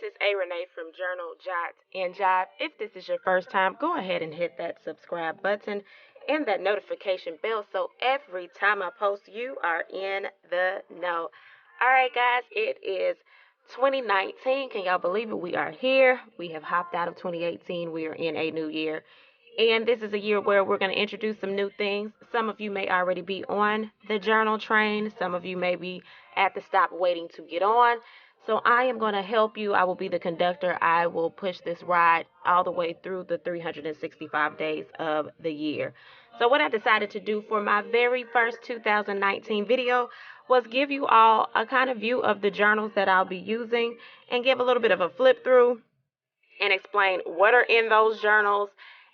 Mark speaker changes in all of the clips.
Speaker 1: is A. Renee from Journal Jot and Jive. If this is your first time, go ahead and hit that subscribe button and that notification bell so every time I post, you are in the know. All right, guys, it is 2019. Can y'all believe it? We are here. We have hopped out of 2018. We are in a new year. And this is a year where we're going to introduce some new things. Some of you may already be on the journal train. Some of you may be at the stop waiting to get on. So I am going to help you. I will be the conductor. I will push this ride all the way through the 365 days of the year. So what I decided to do for my very first 2019 video was give you all a kind of view of the journals that I'll be using and give a little bit of a flip through and explain what are in those journals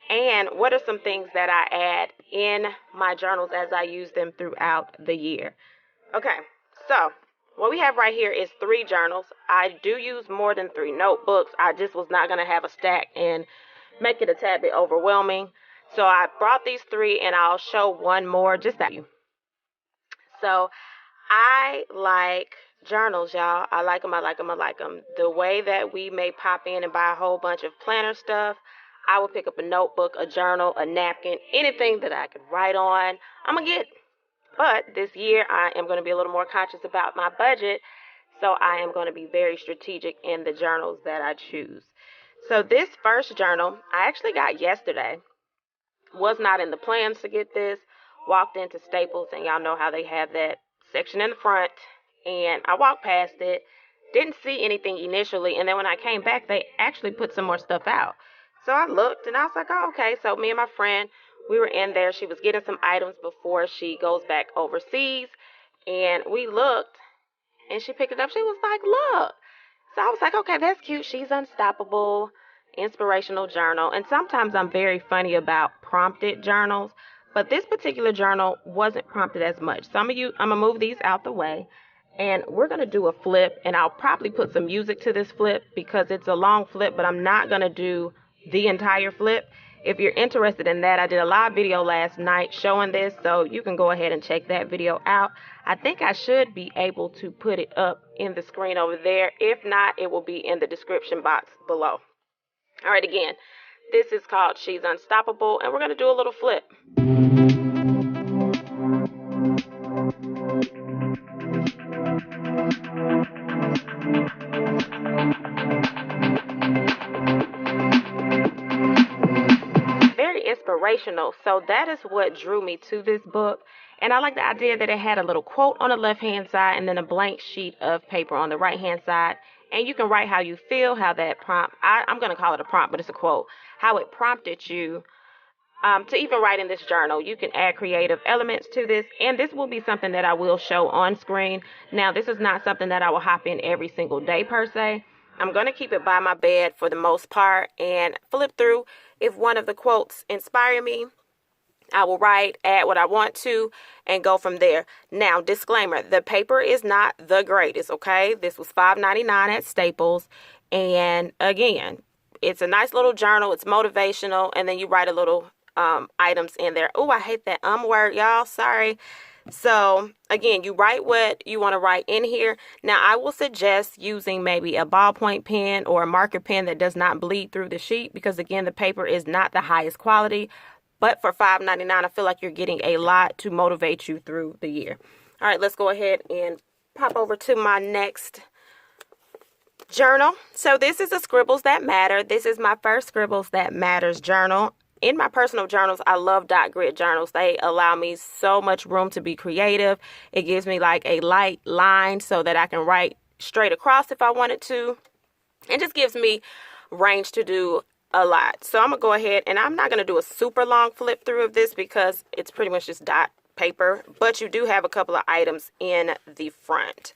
Speaker 1: and what are some things that I add in my journals as I use them throughout the year. Okay, so what we have right here is 3 journals. I do use more than 3 notebooks. I just was not going to have a stack and make it a tad bit overwhelming. So I brought these 3 and I'll show one more just that you. So I like journals, y'all. I like them. The way that we may pop in and buy a whole bunch of planner stuff, I will pick up a notebook, a journal, a napkin, anything that I could write on, I'm going to get. But this year, I am going to be a little more conscious about my budget, so I am going to be very strategic in the journals that I choose. So this first journal, I actually got yesterday. Was not in the plans to get this. Walked into Staples, and y'all know how they have that section in the front. And I walked past it, didn't see anything initially, and then when I came back, they actually put some more stuff out. So I looked, and I was like, oh, okay. So me and my friend, we were in there. She was getting some items before she goes back overseas. And we looked, and she picked it up. She was like, look. So I was like, okay, that's cute. She's Unstoppable, inspirational journal. And sometimes I'm very funny about prompted journals. But this particular journal wasn't prompted as much. So I'm going to move these out the way. And we're going to do a flip. And I'll probably put some music to this flip because it's a long flip. But I'm not going to do the entire flip. If you're interested in that, I did a live video last night showing this, so you can go ahead and check that video out. I think I should be able to put it up in the screen over there. If not, it will be in the description box below. All right, again, this is called She's Unstoppable, and we're going to do a little flip. Inspirational. So that is what drew me to this book. And I like the idea that it had a little quote on the left hand side and then a blank sheet of paper on the right hand side. And you can write how you feel, how that prompt, I'm going to call it a prompt, but it's a quote, how it prompted you to even write in this journal. You can add creative elements to this. And this will be something that I will show on screen. Now, this is not something that I will hop in every single day per se. I'm going to keep it by my bed for the most part and flip through. If one of the quotes inspire me, I will write, add what I want to, and go from there. Now, disclaimer, the paper is not the greatest, okay? This was $5.99 at Staples. And again, it's a nice little journal. It's motivational. And then you write a little items in there. Oh, I hate that word, y'all. Sorry. So, again, you write what you want to write in here. Now, I will suggest using maybe a ballpoint pen or a marker pen that does not bleed through the sheet because, again, the paper is not the highest quality. But for $5.99, I feel like you're getting a lot to motivate you through the year. All right, let's go ahead and pop over to my next journal. So this is a Scribbles That Matter. This is my first Scribbles That Matters journal. In my personal journals, I love dot grid journals. They allow me so much room to be creative. It gives me like a light line so that I can write straight across if I wanted to. It just gives me range to do a lot. So I'm going to go ahead and I'm not going to do a super long flip through of this because it's pretty much just dot paper. But you do have a couple of items in the front.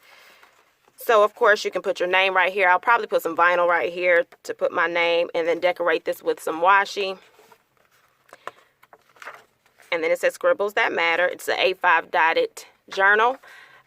Speaker 1: So, of course, you can put your name right here. I'll probably put some vinyl right here to put my name and then decorate this with some washi. And then it says Scribbles That Matter. It's an A5 dotted journal.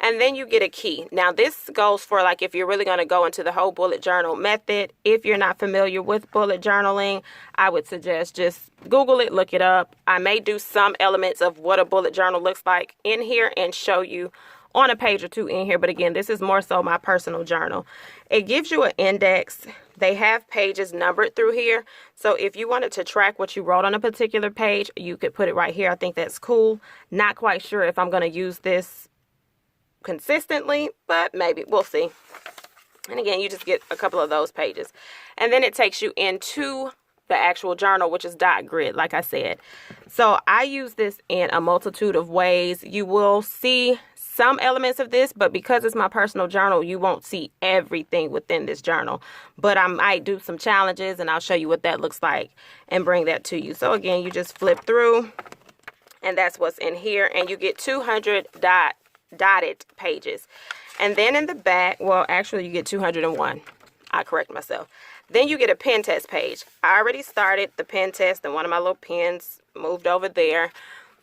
Speaker 1: And then you get a key. Now, this goes for like if you're really going to go into the whole bullet journal method. If you're not familiar with bullet journaling, I would suggest just Google it, look it up. I may do some elements of what a bullet journal looks like in here and show you on a page or two in here, but again, this is more so my personal journal. It gives you an index. They have pages numbered through here. So if you wanted to track what you wrote on a particular page, you could put it right here. I think that's cool. Not quite sure if I'm going to use this consistently, but maybe. We'll see. And again, you just get a couple of those pages. And then it takes you into the actual journal, which is dot grid, like I said. So I use this in a multitude of ways. You will see some elements of this, but because it's my personal journal, you won't see everything within this journal. But I might do some challenges, and I'll show you what that looks like and bring that to you. So again, you just flip through, and that's what's in here, and you get 200 dotted pages. And then in the back, well, actually you get 201. I correct myself. Then you get a pen test page. I already started the pen test, and one of my little pens moved over there.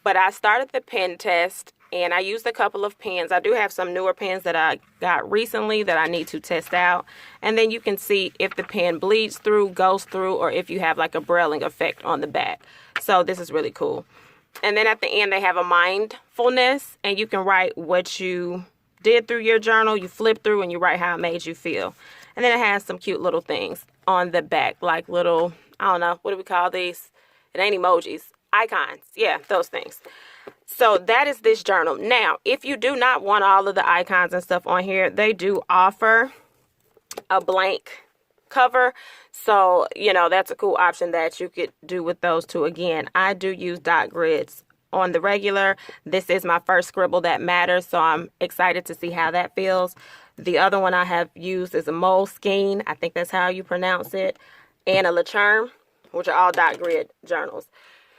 Speaker 1: But I started the pen test, and I used a couple of pens. I do have some newer pens that I got recently that I need to test out. And then you can see if the pen bleeds through, goes through, or if you have like a brailing effect on the back. So this is really cool. And then at the end, they have a mindfulness, and you can write what you did through your journal. You flip through and you write how it made you feel. And then it has some cute little things on the back, like little, I don't know, what do we call these? It ain't emojis, icons. Yeah, those things. So that is this journal. Now, if you do not want all of the icons and stuff on here, they do offer a blank cover. So, you know, that's a cool option that you could do with those two. Again, I do use dot grids on the regular. This is my first Scribble That Matter, so I'm excited to see how that feels. The other one I have used is a Moleskine, I think that's how you pronounce it, and a Lacharm, which are all dot grid journals.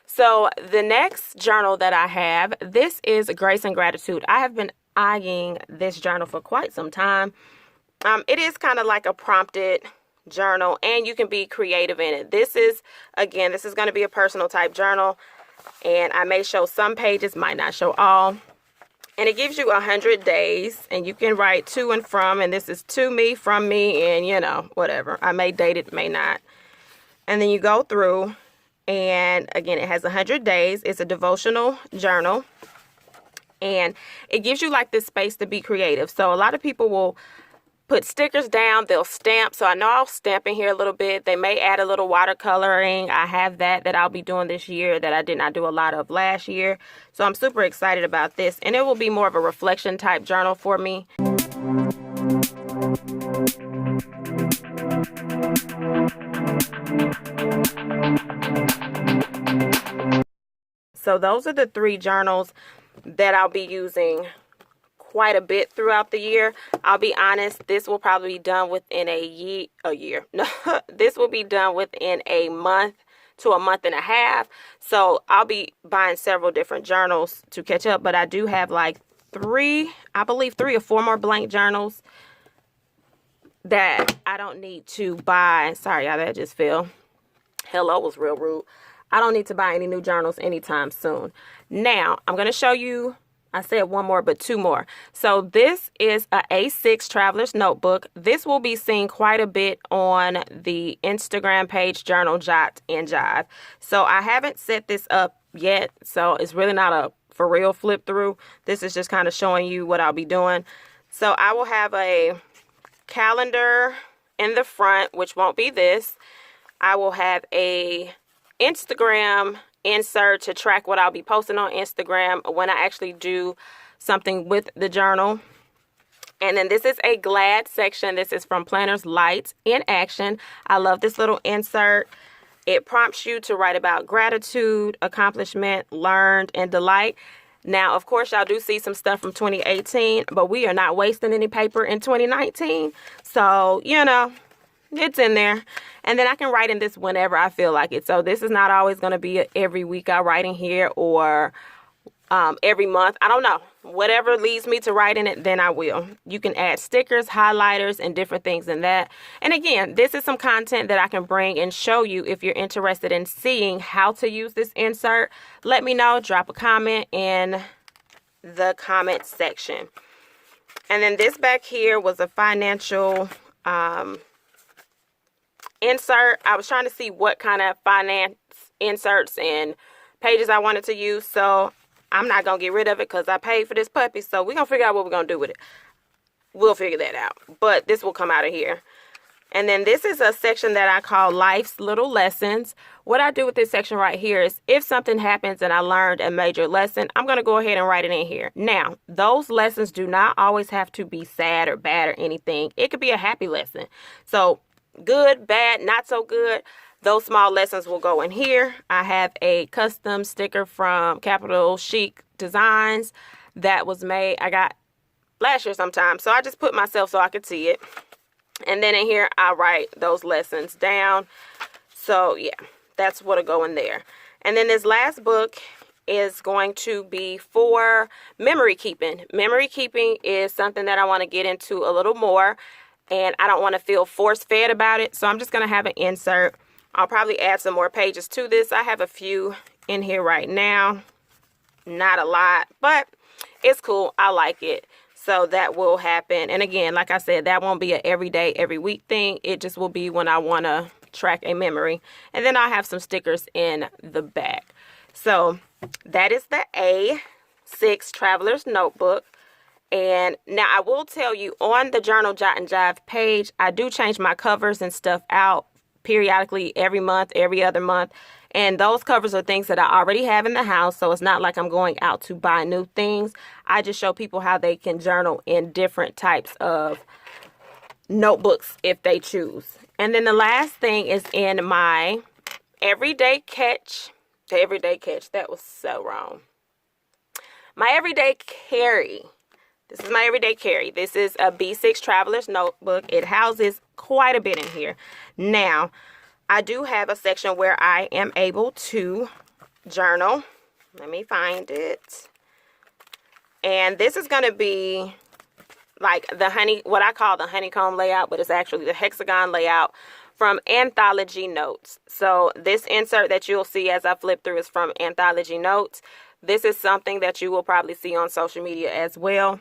Speaker 1: So the next journal that I have, this is Grace and Gratitude. I have been eyeing this journal for quite some time. It is kind of like a prompted journal, and you can be creative in it. This is going to be a personal type journal. And I may show some pages, might not show all. And it gives you 100 days, and you can write to and from, and this is to me, from me, and you know, whatever. I may date it, may not. And then you go through, and again, it has 100 days. It's a devotional journal, and it gives you like this space to be creative. So a lot of people will put stickers down, they'll stamp. So I know I'll stamp in here a little bit. They may add a little watercoloring. I have that I'll be doing this year that I did not do a lot of last year. So I'm super excited about this, and it will be more of a reflection type journal for me. So those are the 3 journals that I'll be using quite a bit throughout the year. I'll be honest, this will probably be done within a year. No, this will be done within a month to a month and a half. So I'll be buying several different journals to catch up, but I do have like 3 or 4 more blank journals that I don't need to buy. Sorry, y'all, that just fell. Hello was real rude. I don't need to buy any new journals anytime soon. Now, I'm going to show you, I said 1 more, but 2 more. So this is a A6 Traveler's Notebook. This will be seen quite a bit on the Instagram page, Journal Jot and Jive. So I haven't set this up yet, so it's really not a for real flip through. This is just kind of showing you what I'll be doing. So I will have a calendar in the front, which won't be this. I will have a Instagram insert to track what I'll be posting on Instagram when I actually do something with the journal. And then this is a Glad section. This is from Planners Light in Action. I love this little insert. It prompts you to write about gratitude, accomplishment, learned, and delight. Now, of course, y'all do see some stuff from 2018, but we are not wasting any paper in 2019. So, you know, it's in there. And then I can write in this whenever I feel like it. So this is not always going to be every week I write in here or every month. I don't know. Whatever leads me to write in it, then I will. You can add stickers, highlighters, and different things in that. And again, this is some content that I can bring and show you if you're interested in seeing how to use this insert. Let me know. Drop a comment in the comment section. And then this back here was a financial insert. I was trying to see what kind of finance inserts and pages I wanted to use. So I'm not going to get rid of it because I paid for this puppy. So we're going to figure out what we're going to do with it. We'll figure that out. But this will come out of here. And then this is a section that I call Life's Little Lessons. What I do with this section right here is if something happens and I learned a major lesson, I'm going to go ahead and write it in here. Now, those lessons do not always have to be sad or bad or anything. It could be a happy lesson. So good, bad, not so good. Those small lessons will go in here. I have a custom sticker from Capital Chic Designs that was made. I got last year sometime. So I just put myself so I could see it. And then in here, I write those lessons down. So, yeah, that's what'll go in there. And then this last book is going to be for memory keeping. Memory keeping is something that I want to get into a little more. And I don't want to feel force-fed about it. So I'm just going to have an insert. I'll probably add some more pages to this. I have a few in here right now. Not a lot, but it's cool. I like it. So that will happen. And again, like I said, that won't be an everyday, every week thing. It just will be when I want to track a memory. And then I'll have some stickers in the back. So that is the A6 Traveler's Notebook. And now I will tell you on the Journal Jot and Jive page, I do change my covers and stuff out periodically every month, every other month. And those covers are things that I already have in the house. So it's not like I'm going out to buy new things. I just show people how they can journal in different types of notebooks if they choose. And then the last thing is in my Everyday Catch. The Everyday Catch. That was so wrong. My Everyday Carry. This is my Everyday Carry. This is a B6 Traveler's Notebook. It houses quite a bit in here. Now, I do have a section where I am able to journal. Let me find it. And this is going to be like what I call the honeycomb layout, but it's actually the hexagon layout from Anthology Notes. So this insert that you'll see as I flip through is from Anthology Notes. This is something that you will probably see on social media as well.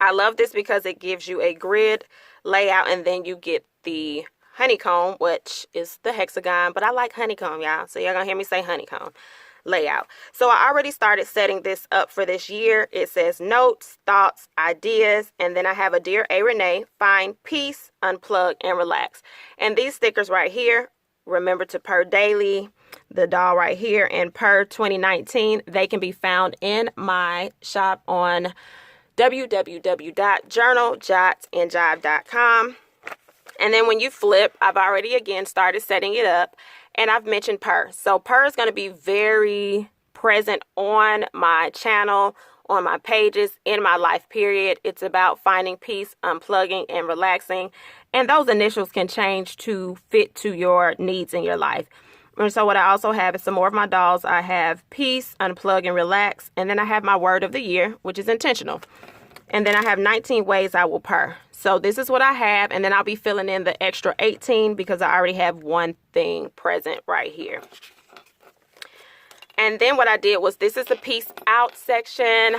Speaker 1: I love this because it gives you a grid layout and then you get the honeycomb, which is the hexagon, but I like honeycomb, y'all. So y'all gonna hear me say honeycomb layout. So I already started setting this up for this year. It says notes, thoughts, ideas, and then I have a Dear A. Renee, find peace, unplug, and relax. And these stickers right here, remember to purr daily, the doll right here, and purr 2019, they can be found in my shop on www.journaljotandjive.com. And then when you flip, I've already again started setting it up and I've mentioned purr. So purr is going to be very present on my channel, on my pages, in my life period. It's about finding peace, unplugging, and relaxing. And those initials can change to fit to your needs in your life. And so what I also have is some more of my dolls. I have peace, unplug, and relax. And then I have my word of the year, which is intentional. And then I have 19 ways I will purr. So this is what I have. And then I'll be filling in the extra 18 because I already have one thing present right here. And then what I did was this is the peace out section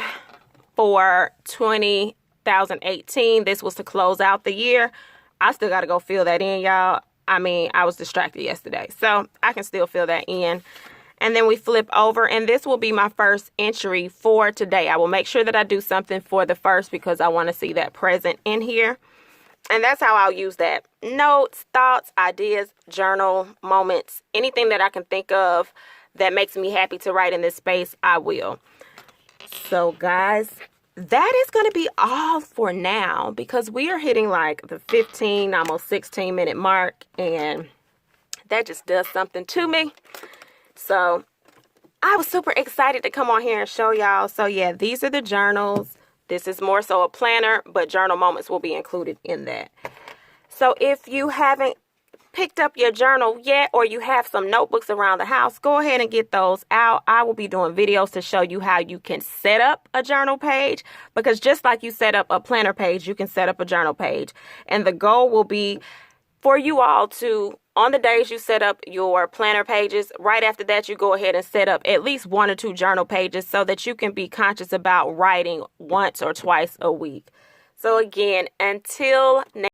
Speaker 1: for 2018. This was to close out the year. I still got to go fill that in, y'all. I mean, I was distracted yesterday, so I can still fill that in. And then we flip over, and this will be my first entry for today. I will make sure that I do something for the first because I want to see that present in here. And that's how I'll use that. Notes, thoughts, ideas, journal, moments, anything that I can think of that makes me happy to write in this space, I will. So, guys, that is going to be all for now because we are hitting like the 15, almost 16-minute mark, and that just does something to me. So I was super excited to come on here and show y'all. So yeah, these are the journals. This is more so a planner, but journal moments will be included in that. So if you haven't picked up your journal yet, or you have some notebooks around the house, go ahead and get those out. I will be doing videos to show you how you can set up a journal page, because just like you set up a planner page, you can set up a journal page. And the goal will be for you all to, on the days you set up your planner pages, right after that, you go ahead and set up at least 1 or 2 journal pages so that you can be conscious about writing once or twice a week. So again, until next